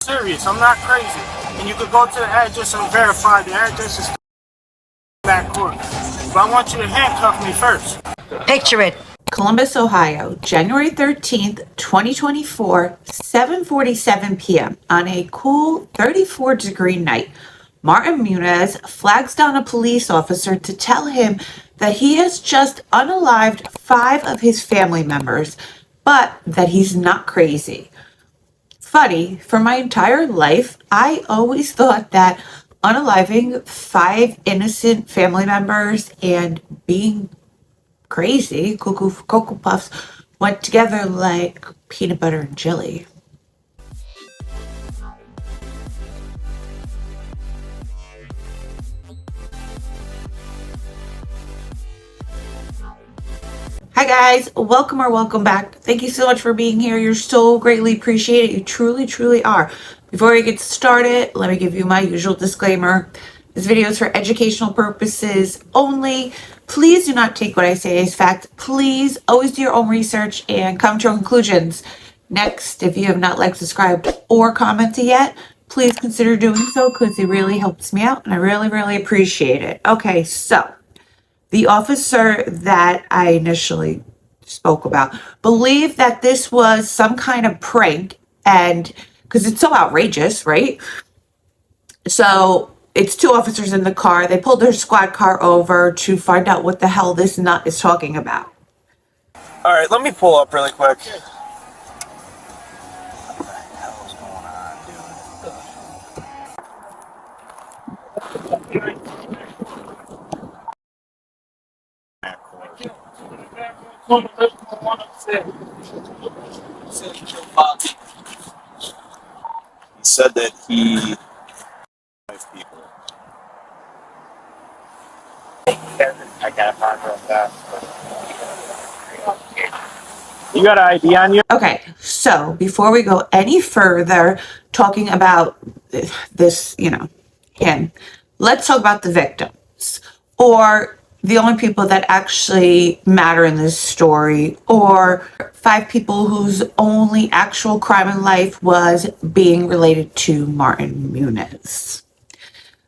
Serious, I'm not crazy. And you could go to the address and verify the address is back court. But I want you to handcuff me first. Picture it. Columbus, Ohio, January 13th, 2024, 7:47 p.m. On a cool 34-degree night, Martin Muniz flags down a police officer to tell him that he has just unalived 5 of his family members, but that he's not crazy. Funny, for my entire life, I always thought that unaliving 5 innocent family members and being crazy, cuckoo for Cocoa Puffs, went together like peanut butter and jelly. Hi guys, welcome or welcome back. Thank you so much for being here. You're so greatly appreciated. You truly, truly are. Before we get started, let me give you my usual disclaimer. This video is for educational purposes only. Please do not take what I say as fact. Please always do your own research and come to your conclusions. Next, if you have not liked, subscribed, or commented yet, please consider doing so because it really helps me out and I really, really appreciate it. Okay, so the officer that I initially spoke about believed that this was some kind of prank, and because it's so outrageous, right? So it's 2 officers in the car. They pulled their squad car over to find out what the hell this nut is talking about. All right, let me pull up really quick. He said that he 5 people. I can't find that. You got an ID on you? Okay, so before we go any further talking about this, him, let's talk about the victims, or the only people that actually matter in this story, or 5 people whose only actual crime in life was being related to Martin Muniz.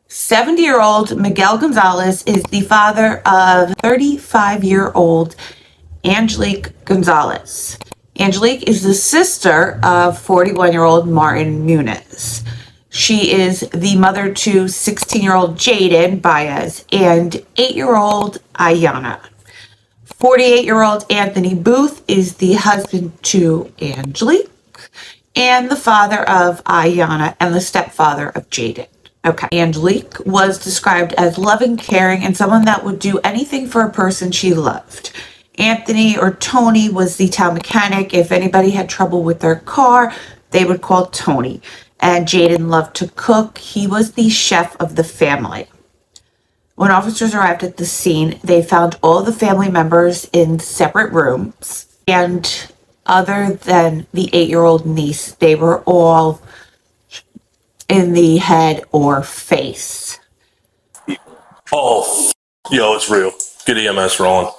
70-year-old Miguel Gonzalez is the father of 35-year-old Angelique Gonzalez. Angelique is the sister of 41-year-old Martin Muniz. She is the mother to 16-year-old Jaden Baez and 8-year-old Ayana. 48-year-old Anthony Booth is the husband to Angelique and the father of Ayana and the stepfather of Jaden. Okay. Angelique was described as loving, caring, and someone that would do anything for a person she loved. Anthony, or Tony, was the town mechanic. If anybody had trouble with their car, they would call Tony. And Jaden loved to cook. He was the chef of the family. When officers arrived at the scene, they found all the family members in separate rooms. And other than the 8-year-old niece, they were all in the head or face. Oh, yo, it's real. Get EMS rolling.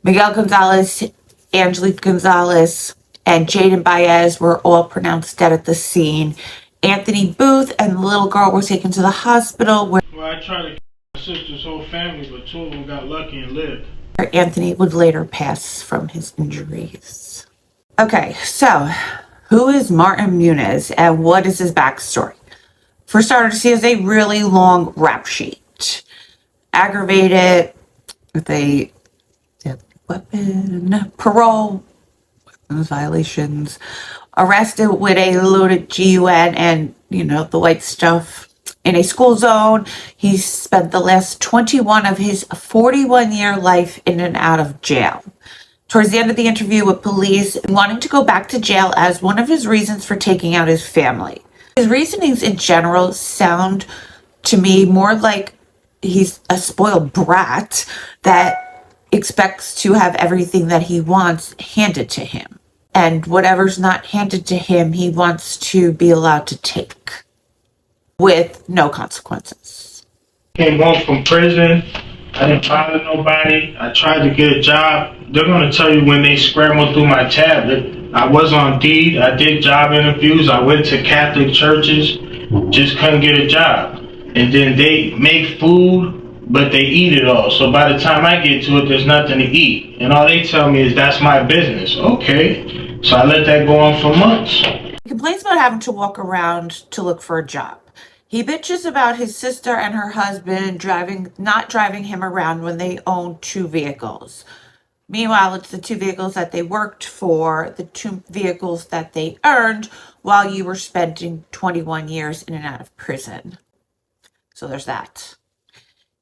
Miguel Gonzalez, Angelique Gonzalez, and Jaden Baez were all pronounced dead at the scene. Anthony Booth and the little girl were taken to the hospital where I tried to kill my sister's whole family, but 2 of them got lucky and lived. Anthony would later pass from his injuries. Okay, so who is Martin Muniz and what is his backstory? For starters, he has a really long rap sheet. Aggravated with a weapon, parole, weapons violations, arrested with a loaded gun and, the white stuff in a school zone. He spent the last 21 of his 41-year life in and out of jail. Towards the end of the interview with police, wanting to go back to jail as one of his reasons for taking out his family. His reasonings in general sound to me more like he's a spoiled brat that expects to have everything that he wants handed to him. And whatever's not handed to him, he wants to be allowed to take with no consequences. Came home from prison. I didn't bother nobody. I tried to get a job. They're going to tell you when they scramble through my tab that I was on deed. I did job interviews. I went to Catholic churches. Just couldn't get a job. And then they make food, but they eat it all. So by the time I get to it, there's nothing to eat. And all they tell me is that's my business. Okay. So I let that go on for months. He complains about having to walk around to look for a job. He bitches about his sister and her husband not driving him around when they own 2 vehicles. Meanwhile, it's the 2 vehicles that they worked for, the 2 vehicles that they earned while you were spending 21 years in and out of prison. So there's that.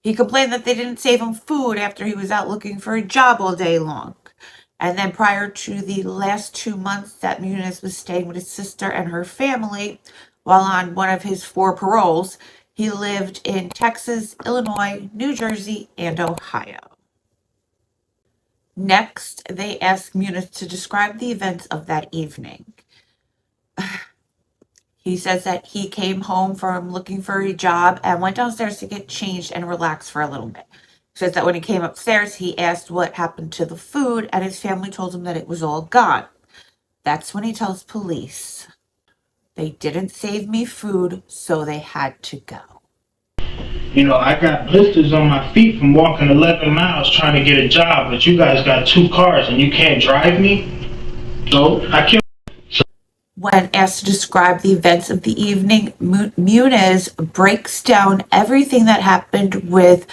He complained that they didn't save him food after he was out looking for a job all day long. And then prior to the last 2 months that Muniz was staying with his sister and her family, while on one of his 4 paroles, he lived in Texas, Illinois, New Jersey, and Ohio. Next, they asked Muniz to describe the events of that evening. He says that he came home from looking for a job and went downstairs to get changed and relax for a little bit. He says that when he came upstairs, he asked what happened to the food, and his family told him that it was all gone. That's when he tells police, they didn't save me food, so they had to go. You know, I got blisters on my feet from walking 11 miles trying to get a job, but you guys got 2 cars and you can't drive me? So I killed. When asked to describe the events of the evening, Muniz breaks down everything that happened with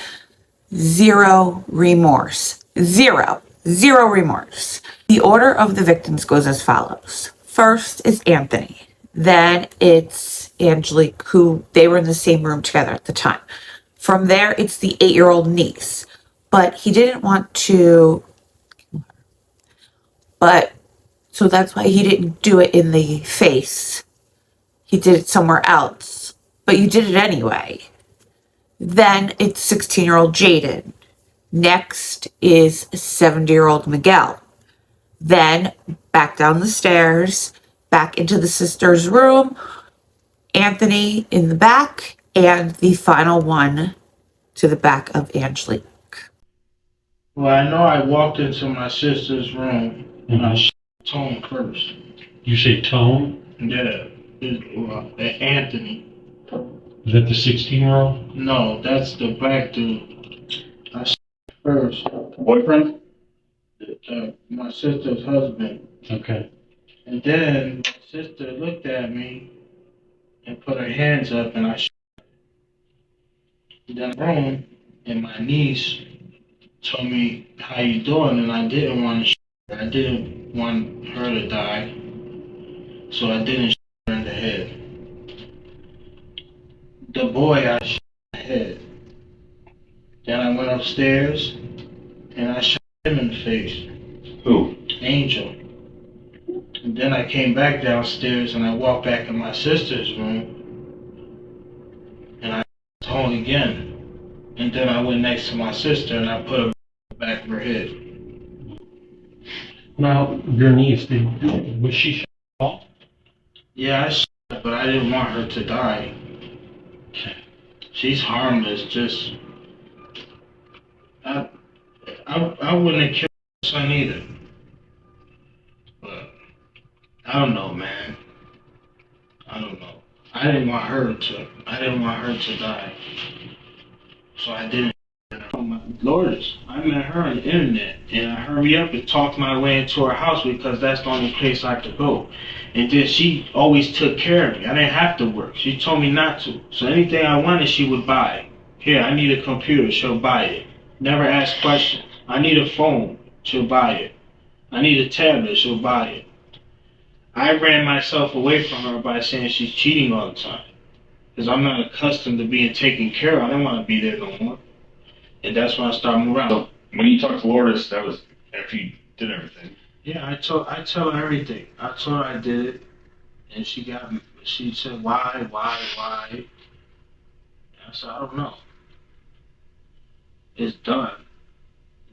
zero remorse. Zero remorse. The order of the victims goes as follows. First is Anthony. Then it's Angelique, who they were in the same room together at the time. From there, it's the 8-year-old niece. But he didn't want to... So that's why he didn't do it in the face. He did it somewhere else. But you did it anyway. Then it's 16-year-old Jaden. Next is 70-year-old Miguel. Then back down the stairs, back into the sister's room, Anthony in the back, and the final one to the back of Angelique. Well, I know I walked into my sister's room and I Tone first. You say Tone? Yeah, Anthony. Is that the 16-year-old? No, that's the black dude. I first. Boyfriend? My sister's husband. Okay. And then my sister looked at me and put her hands up, and I then room, and my niece told me, "How you doing?" And I didn't want to. I didn't want her to die, so I didn't shoot her in the head. The boy, I shot in the head. Then I went upstairs and I shot him in the face. Who? Angel. And then I came back downstairs and I walked back in my sister's room and I shot Tone again. And then I went next to my sister and I put her back of her head. Now, your niece, was she shot? Yeah, I shot her, but I didn't want her to die. She's harmless, just... I wouldn't have killed her son either. But, I don't know, man. I don't know. I didn't want her to die. So I didn't. Oh my Lourdes, I met her on the internet, and I hurry up and talked my way into her house because that's the only place I could go. And then she always took care of me. I didn't have to work. She told me not to. So anything I wanted, she would buy. Here, I need a computer. She'll buy it. Never ask questions. I need a phone. She'll buy it. I need a tablet. She'll buy it. I ran myself away from her by saying she's cheating all the time. Because I'm not accustomed to being taken care of. I don't want to be there no more. And that's when I started moving around. So when you talked to Lourdes, that was after you did everything. Yeah, I tell her everything. I told her I did it, and she said, why? And I said, I don't know. It's done.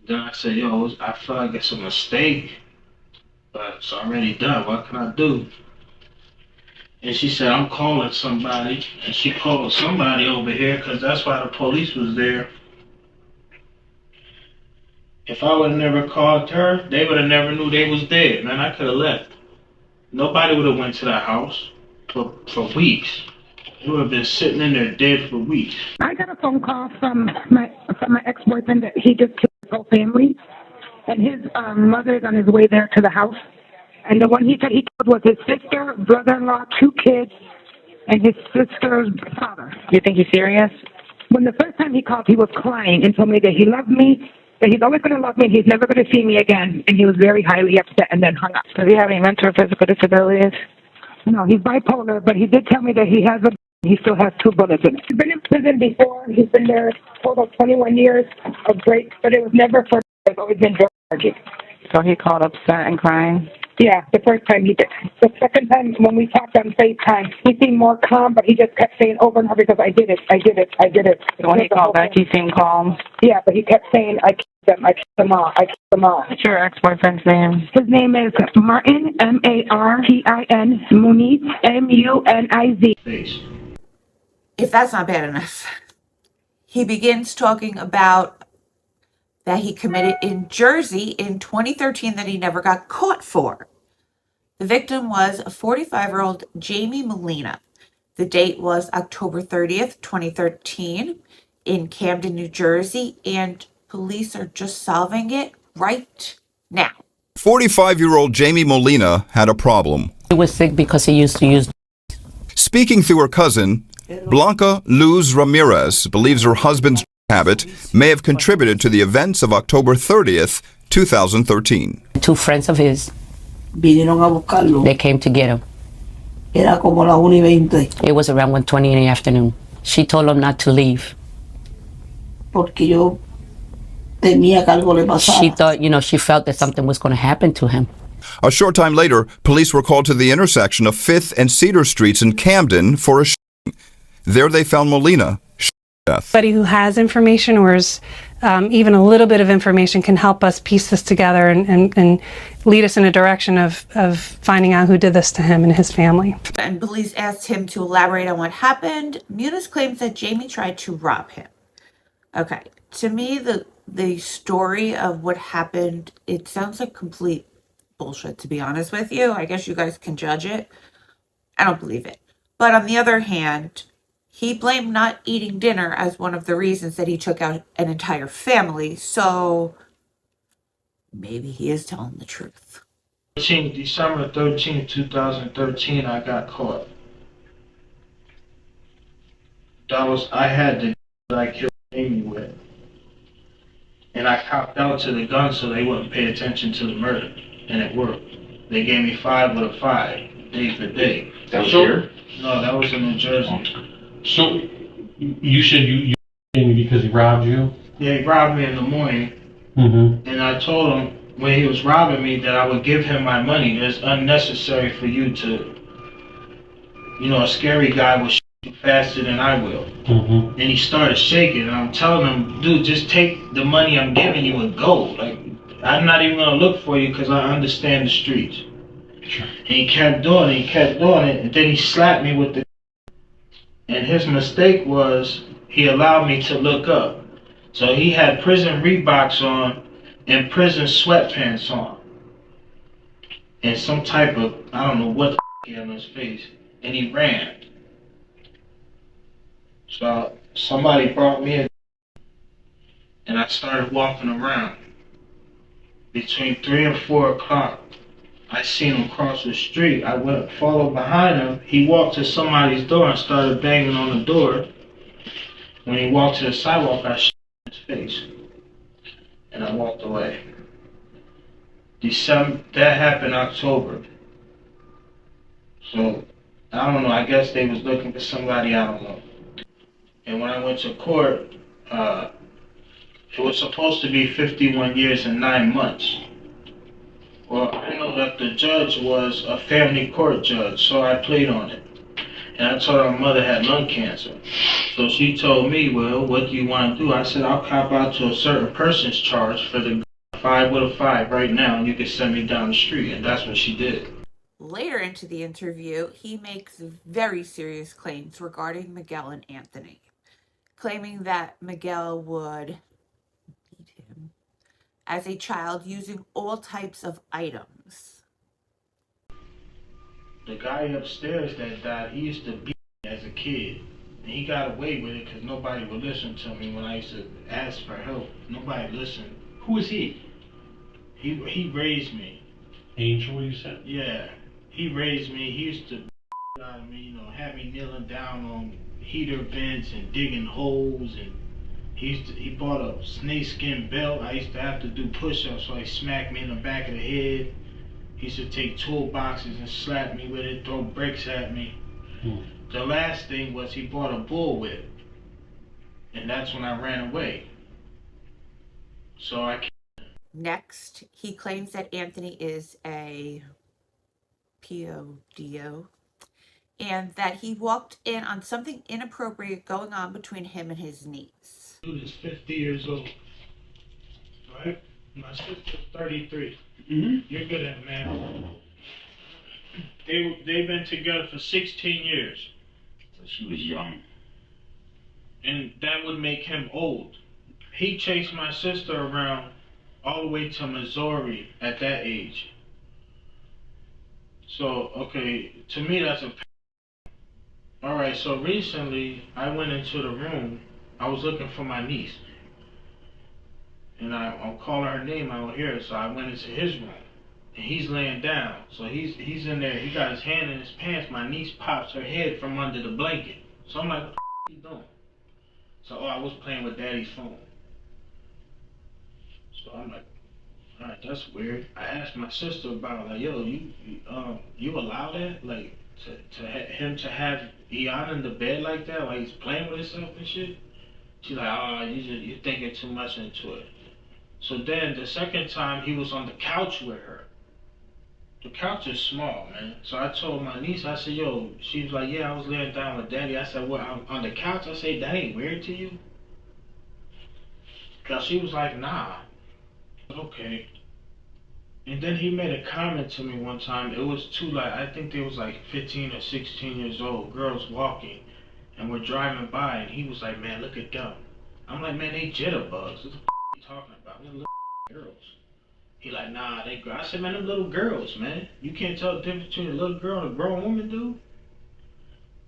Then I said, yo, I feel like it's a mistake, but it's already done. What can I do? And she said, I'm calling somebody. And she called somebody over here, because that's why the police was there. If I would have never called her, they would have never knew they was dead. Man, I could have left. Nobody would have went to that house for weeks. It would have been sitting in there dead for weeks. I got a phone call from my ex-boyfriend that he just killed his whole family, and his mother is on his way there to the house. And the one he said he killed was his sister, brother-in-law, 2 kids, and his sister's father. You think he's serious? When the first time he called, he was crying and told me that he loved me, that he's always going to love me, and he's never going to see me again. And he was very highly upset and then hung up. Does he have any mental or physical disabilities? No, he's bipolar, but he did tell me that he still has 2 bullets in it. He's been in prison before. He's been there total 21 years of break, but it was never for, it's always been drug charges. So he called upset and crying? Yeah, the first time he did. The second time when we talked on FaceTime, he seemed more calm, but he just kept saying over and over because I did it. So when he called back, he seemed calm? Yeah, but he kept saying, I killed them all. What's your ex-boyfriend's name? His name is Martin, Martin, Muniz, Muniz. Face. If that's not bad enough, he begins talking about that he committed in Jersey in 2013 that he never got caught for. The victim was a 45-year-old Jamie Molina. The date was October 30th, 2013 in Camden, New Jersey, and police are just solving it right now. 45-year-old Jamie Molina had a problem. He was sick because he used to use. Speaking through her cousin, Blanca Luz Ramirez believes her husband's habit may have contributed to the events of October 30th, 2013. 2 friends of his, Vinieron a buscarlo. they came to get him. Era como la 1:20. It was around 1:20 in the afternoon. She told him not to leave. Porque yo temía que algo le pasara. She thought, she felt that something was going to happen to him. A short time later, police were called to the intersection of 5th and Cedar Streets in Camden for a shooting. There they found Molina shot to death. Somebody who has information or is even a little bit of information can help us piece this together and lead us in a direction of finding out who did this to him and his family. And police asked him to elaborate on what happened. Muniz claims that Jamie tried to rob him. Okay, to me, the story of what happened, it sounds like complete bullshit, to be honest with you. I guess you guys can judge it. I don't believe it. But on the other hand, he blamed not eating dinner as one of the reasons that he took out an entire family. So maybe he is telling the truth. December 13th, 2013, I got caught. I had the that I killed Amy with. And I copped out to the gun so they wouldn't pay attention to the murder. And it worked. They gave me 5 with a 5, day for day. That was here? No, that was in New Jersey. So you said you because he robbed you? Yeah, he robbed me in the morning. Mm-hmm. And I told him when he was robbing me that I would give him my money. It's unnecessary for you to, a scary guy will shoot you faster than I will. Mm-hmm. And he started shaking, and I'm telling him, dude, just take the money I'm giving you and go. Like, I'm not even gonna look for you because I understand the streets. Sure. And he kept doing it, and then he slapped me with the. And his mistake was he allowed me to look up. So he had prison Reeboks on and prison sweatpants on. And some type of, I don't know what the he had on his face. And he ran. So somebody brought me in and I started walking around. Between 3 and 4 o'clock, I seen him cross the street. I went followed behind him. He walked to somebody's door and started banging on the door. When he walked to the sidewalk, I shot his face. And I walked away. That happened October. So, I don't know, I guess they was looking for somebody, I don't know. And when I went to court, it was supposed to be 51 years and 9 months. Well, I know that the judge was a family court judge, so I played on it. And I told her my mother had lung cancer. So she told me, well, what do you want to do? I said, I'll cop out to a certain person's charge for the 5 with a 5 right now, and you can send me down the street. And that's what she did. Later into the interview, he makes very serious claims regarding Miguel and Anthony, claiming that Miguel would beat him as a child using all types of items. The guy upstairs that died, he used to beat me as a kid. And he got away with it because nobody would listen to me when I used to ask for help. Nobody listened. Who is he? He raised me. Angel, you said? Yeah. He raised me. He used to beat out of me, you know, have me kneeling down on heater vents and digging holes, and he bought a snakeskin belt. I used to have to do push-ups, so he smacked me in the back of the head. He used to take toolboxes and slap me with it, throw bricks at me. The last thing was he bought a bullwhip, and that's when I ran away. So I. Next, he claims that Anthony is a PODO and that he walked in on something inappropriate going on between him and his niece. Dude is 50 years old, right? My sister's 33. You're good at math. They've been together for 16 years. So she was young. And that would make him old. He chased my sister around all the way to Missouri at that age. So, okay, to me that's a... Alright, so recently I went into the room. I was looking for my niece. And I'll call her name, I don't hear her, so I went into his room. And he's laying down. So he's in there, he got his hand in his pants. My niece pops her head from under the blanket. So I'm like, what the f*** you doing? So, I was playing with daddy's phone. So I'm like, alright, that's weird. I asked my sister about it, like, yo, you allow that? Like, him to have Ian in the bed like that, like he's playing with himself and shit? She's like, oh, you're thinking too much into it. So then the second time he was on the couch with her. The couch is small, man. So I told my niece, I said, yo, she was like, yeah, I was laying down with daddy. I said, what, on the couch? I said, that ain't weird to you? Cause she was like, nah. Okay. And then he made a comment to me one time. It was two, like, I think they was like 15 or 16 years old, girls walking, and we're driving by, and he was like, man, look at them. I'm like, man, they jitterbugs. What the f*** are you talking about? They're little girls. He like, nah, they girls. I said, man, them little girls, man. You can't tell the difference between a little girl and a grown woman, dude.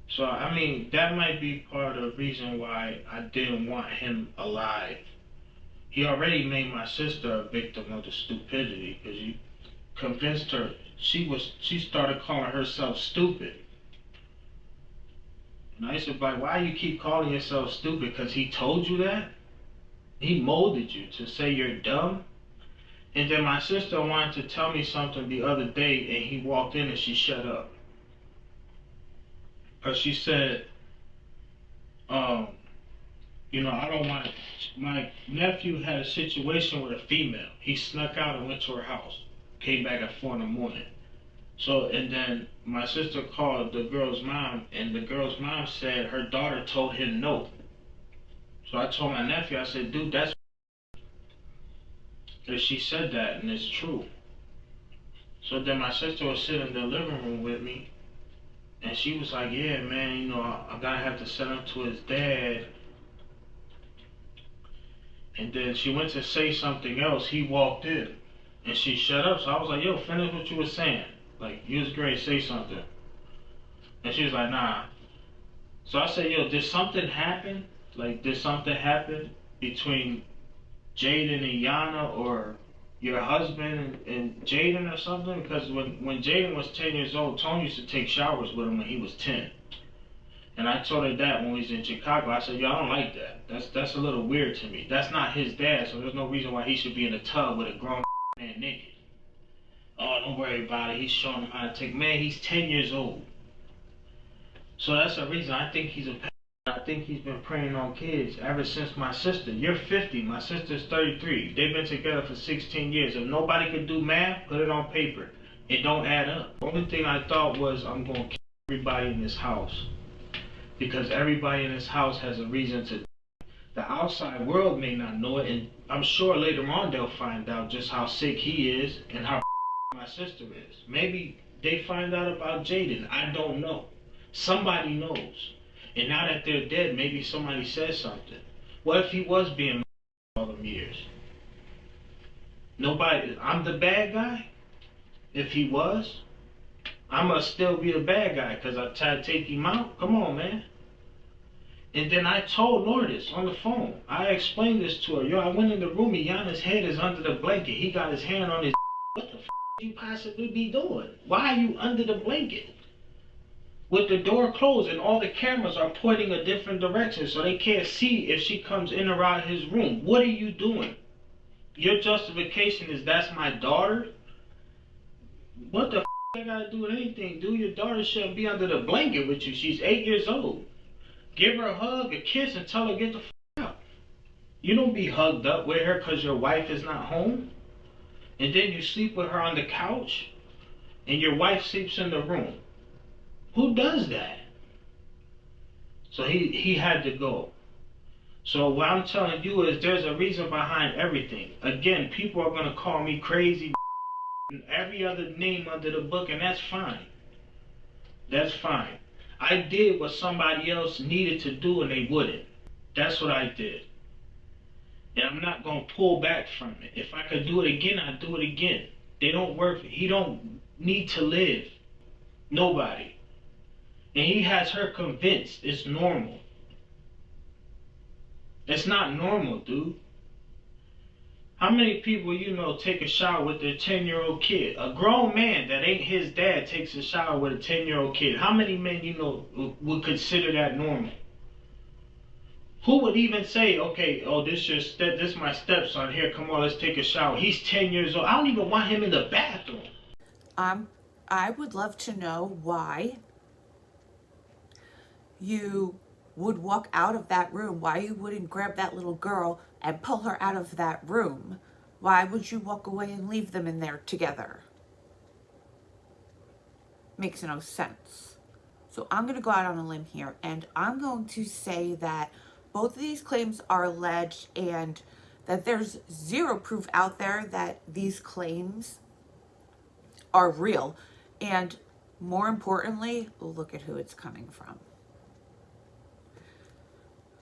So, I mean, that might be part of the reason why I didn't want him alive. He already made my sister a victim of the stupidity because you convinced her. She started calling herself stupid. And I said, like, why you keep calling yourself stupid? Because he told you that? He molded you to say you're dumb? And then my sister wanted to tell me something the other day, and he walked in and she shut up. Because she said, you know, I don't want... My nephew had a situation with a female. He snuck out and went to her house. Came back at 4 in the morning. So, and then my sister called the girl's mom, and the girl's mom said her daughter told him no. So I told my nephew, I said, dude, that's... Because she said that, and it's true. So then my sister was sitting in the living room with me, and she was like, yeah, man, you know, I'm gonna have to send him to his dad. And then she went to say something else. He walked in, and she shut up. So I was like, yo, finish what you were saying. Like, you was great, say something. And she was like, nah. So I said, yo, did something happen? Like, did something happen between Jaden and Yana, or your husband and Jaden or something? Because when Jaden was 10 years old, Tony used to take showers with him when he was 10. And I told her that when we was in Chicago. I said, yo, I don't like that. That's a little weird to me. That's not his dad, so there's no reason why he should be in a tub with a grown man naked. Oh, don't worry about it. He's showing him how to take... Man, he's 10 years old. So that's the reason I think he's a... I think he's been preying on kids ever since my sister. You're 50. My sister's 33. They've been together for 16 years. If nobody could do math, put it on paper. It don't add up. The only thing I thought was I'm going to kill everybody in this house. Because everybody in this house has a reason to... The outside world may not know it, and I'm sure later on they'll find out just how sick he is and how my sister is. Maybe they find out about Jaden. I don't know. Somebody knows. And now that they're dead, maybe somebody says something. What if he was being all them years? Nobody... I'm the bad guy? If he was? I must still be a bad guy because I tried to take him out? Come on, man. And then I told Lourdes on the phone. I explained this to her. Yo, I went in the room. Yana's head is under the blanket. He got his hand on his. What the you possibly be doing? Why are you under the blanket? With the door closed and all the cameras are pointing a different direction so they can't see if she comes in or out his room. What are you doing? Your justification is that's my daughter? What the I gotta do with anything, dude? Your daughter shouldn't be under the blanket with you. She's 8 years old. Give her a hug, a kiss, and tell her get the out. You don't be hugged up with her because your wife is not home. And then you sleep with her on the couch, and your wife sleeps in the room. Who does that? So he had to go. So what I'm telling you is there's a reason behind everything. Again, people are going to call me crazy and every other name under the book, and that's fine. That's fine. I did what somebody else needed to do and they wouldn't. That's what I did. And I'm not going to pull back from it. If I could do it again, I'd do it again. They don't work. He don't need to live. Nobody. And he has her convinced it's normal. It's not normal, dude. How many people you know take a shower with their 10-year-old kid? A grown man that ain't his dad takes a shower with a 10-year-old kid. How many men you know would consider that normal? Who would even say, okay, oh, this is my stepson. Here, come on, let's take a shower. He's 10 years old. I don't even want him in the bathroom. I would love to know why you would walk out of that room, why you wouldn't grab that little girl and pull her out of that room. Why would you walk away and leave them in there together? Makes no sense. So I'm going to go out on a limb here, and I'm going to say that both of these claims are alleged and that there's zero proof out there that these claims are real. And more importantly, look at who it's coming from.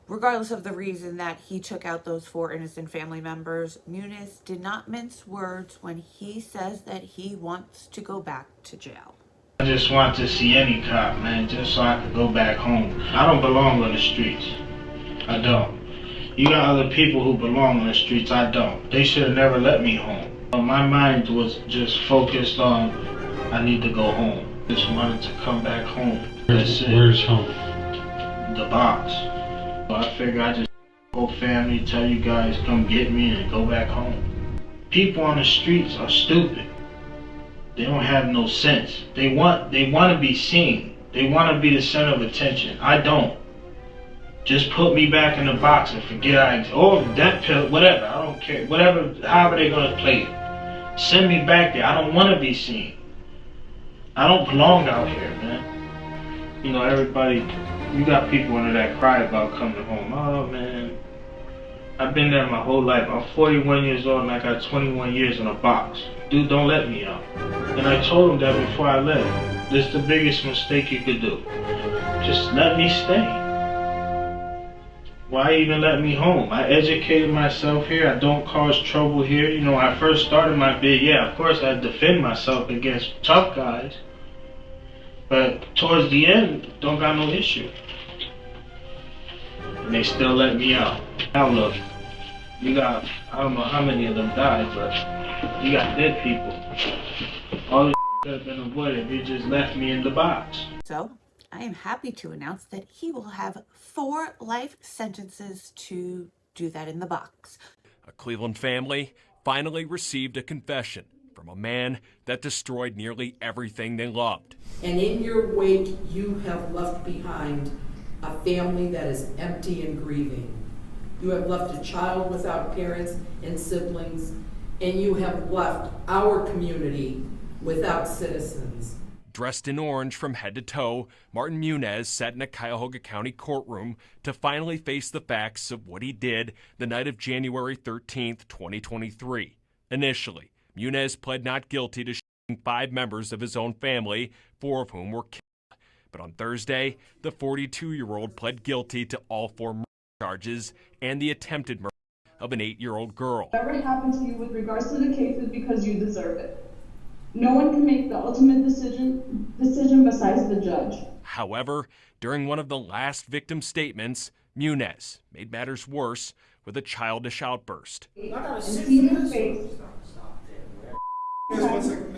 Regardless of the reason that he took out those 4 innocent family members, Muniz did not mince words when he says that he wants to go back to jail. I just want to see any cop, man, just so I can go back home. I don't belong on the streets. I don't. You got other people who belong on the streets. I don't. They should have never let me home. My mind was just focused on I need to go home. Just wanted to come back home. Where's home? The box. So I figured I just whole family, tell you guys come get me and go back home. People on the streets are stupid. They don't have no sense. They want to be seen. They want to be the center of attention. I don't. Just put me back in the box and forget that pill, whatever. I don't care. Whatever, however they're gonna play it. Send me back there. I don't want to be seen. I don't belong out here, man. You know, everybody, you got people in there that cry about coming home. Oh man, I've been there my whole life. I'm 41 years old and I got 21 years in a box. Dude, don't let me out. And I told him that before I left. This is the biggest mistake you could do. Just let me stay. Why even let me home? I educated myself here. I don't cause trouble here. You know, when I first started my bid, yeah, of course I defend myself against tough guys. But towards the end, don't got no issue. And they still let me out. Now look, you got, I don't know how many of them died, but you got dead people. All this could have been avoided if you just left me in the box. So I am happy to announce that he will have 4 life sentences to do that in the box. A Cleveland family finally received a confession from a man that destroyed nearly everything they loved. And in your wake, you have left behind a family that is empty and grieving. You have left a child without parents and siblings, and you have left our community without citizens. Dressed in orange from head to toe, Martin Muniz sat in a Cuyahoga County courtroom to finally face the facts of what he did the night of January 13th, 2023. Initially, Muniz pled not guilty to shooting 5 members of his own family, 4 of whom were killed. But on Thursday, the 42-year-old pled guilty to all 4 murder charges and the attempted murder of an 8-year-old girl. Whatever happened to you with regards to the case is because you deserve it. No one can make the ultimate decision besides the judge. However, during one of the last victim statements, Muniz made matters worse with a childish outburst. And Stephen's face. One second,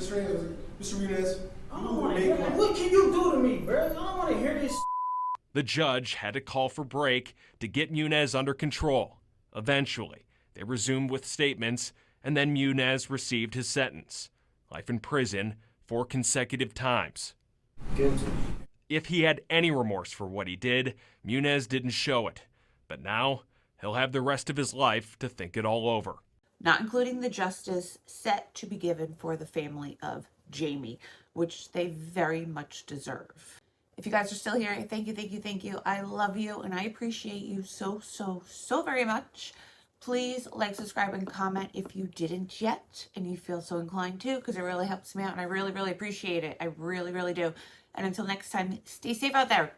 Mr. Muniz. I don't want to hear that. What can you do to me, bro? I don't want to hear this. The judge had to call for break to get Muniz under control. Eventually, they resumed with statements, and then Muniz received his sentence. Life in prison 4 consecutive times. Guilty. If he had any remorse for what he did, Muniz didn't show it. But now, he'll have the rest of his life to think it all over. Not including the justice set to be given for the family of Jamie, which they very much deserve. If you guys are still here, thank you, thank you, thank you. I love you and I appreciate you so, so, so very much. Please like, subscribe, and comment if you didn't yet and you feel so inclined to, because it really helps me out and I really, really appreciate it. I really, really do. And until next time, stay safe out there.